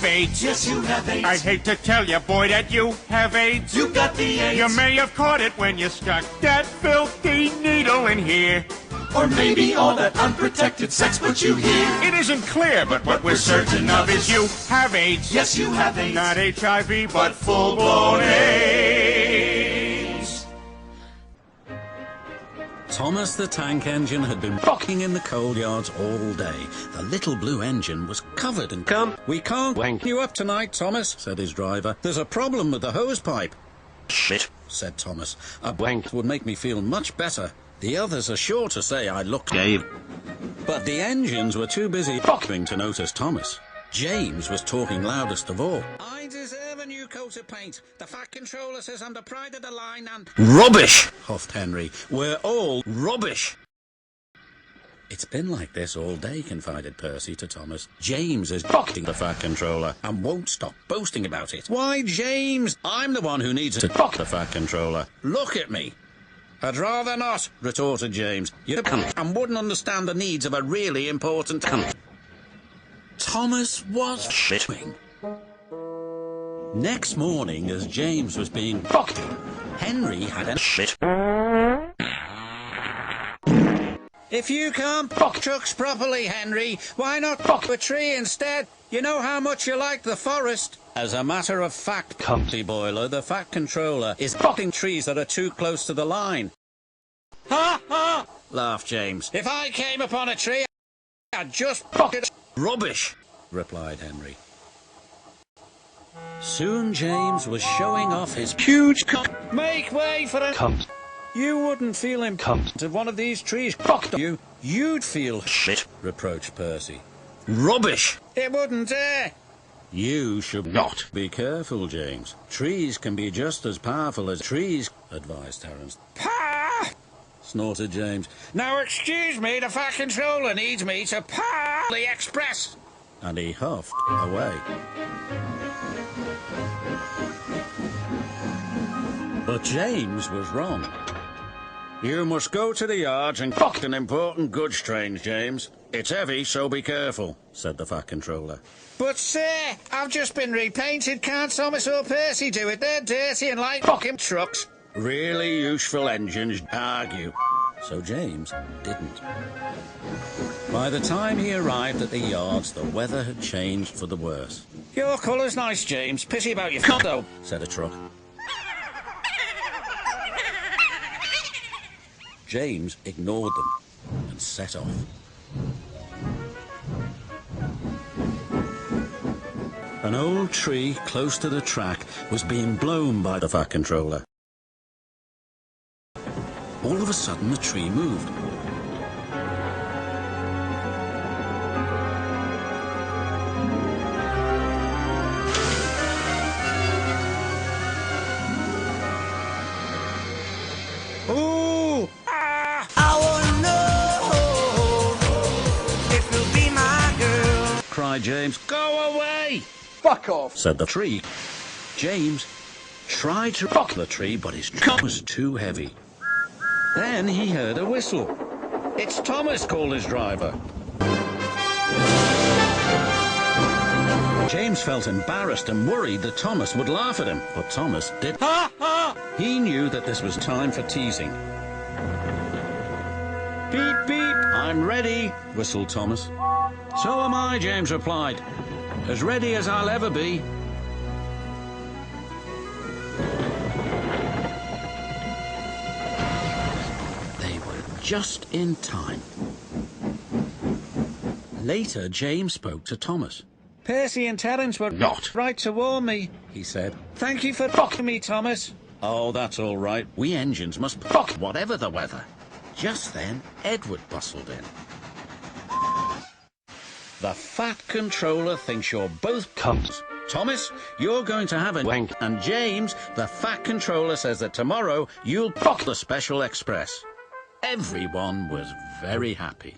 AIDS. Yes, you have AIDS. I hate to tell you, boy, that you have AIDS. You got the AIDS. You may have caught it when you stuck that filthy needle in here. Or maybe all that unprotected sex put you here. It isn't clear, but what we're certain of is you have AIDS. Yes, you have AIDS. Not HIV, but full-blown AIDS. Thomas the Tank Engine had been rocking in the coal yards all day. The little blue engine was covered in cum. "We can't wank you up tonight, Thomas," said his driver. "There's a problem with the hose pipe." "Shit," said Thomas. "A wank would make me feel much better. The others are sure to say I look gay." But the engines were too busy fucking to notice Thomas. James was talking loudest of all. "I deserve a new coat of paint. The Fat Controller says I'm the pride of the line and—" "Rubbish!" huffed Henry. "We're all rubbish." "It's been like this all day," confided Percy to Thomas. "James is fucking the Fat Controller and won't stop boasting about it." "Why, James? I'm the one who needs to fuck the Fat Controller. Look at me." "I'd rather not," retorted James. "You cunt and wouldn't understand the needs of a really important cunt." Thomas was shitting. Next morning, as James was being fucked, Henry had a shit. "If you can't fuck trucks properly, Henry, why not fuck a tree instead? You know how much you like the forest." "As a matter of fact, Cunty Boiler, the Fat Controller is fucking trees that are too close to the line." "Ha ha!" laughed James. "If I came upon a tree, I'd just fuck it." "Rubbish," replied Henry. Soon James was showing off his huge cunt. "Make way for a cunt. You wouldn't feel him cunt if one of these trees fucked you. You'd feel shit," reproached Percy. "Rubbish! It wouldn't dare." "You should not be careful, James. Trees can be just as powerful as trees," advised Terence. "Pah!" snorted James. "Now excuse me, the Fat Controller needs me to pah the express." And he huffed away. But James was wrong. "You must go to the yards and fuck an important goods train, James. It's heavy, so be careful," said the Fat Controller. "But, sir, I've just been repainted. Can't Thomas or Percy do it? They're dirty and like fucking trucks." Really useful engines argue. So James didn't. By the time he arrived at the yards, the weather had changed for the worse. "Your colour's nice, James. Pity about your cunt, though," said a truck. James ignored them and set off. An old tree close to the track was being blown by the Fat Controller. All of a sudden, the tree moved. "Ooh! Ah! I wanna know if you'll be my girl," cried James. "Go away!" "Fuck off," said the tree. James tried to rock the tree, but his trunk was too heavy. Then he heard a whistle. "It's Thomas," called his driver. James felt embarrassed and worried that Thomas would laugh at him, but Thomas did. Ha ha! He knew that this was time for teasing. "Beep, beep, I'm ready," whistled Thomas. "So am I," James replied. "As ready as I'll ever be." They were just in time. Later, James spoke to Thomas. "Percy and Terence were not right to warn me," he said. "Thank you for fucking me, Thomas." "Oh, that's all right. We engines must fuck whatever the weather." Just then, Edward bustled in. "The Fat Controller thinks you're both cunts. Thomas, you're going to have a wank. And James, the Fat Controller says that tomorrow you'll fuck the Special Express." Everyone was very happy.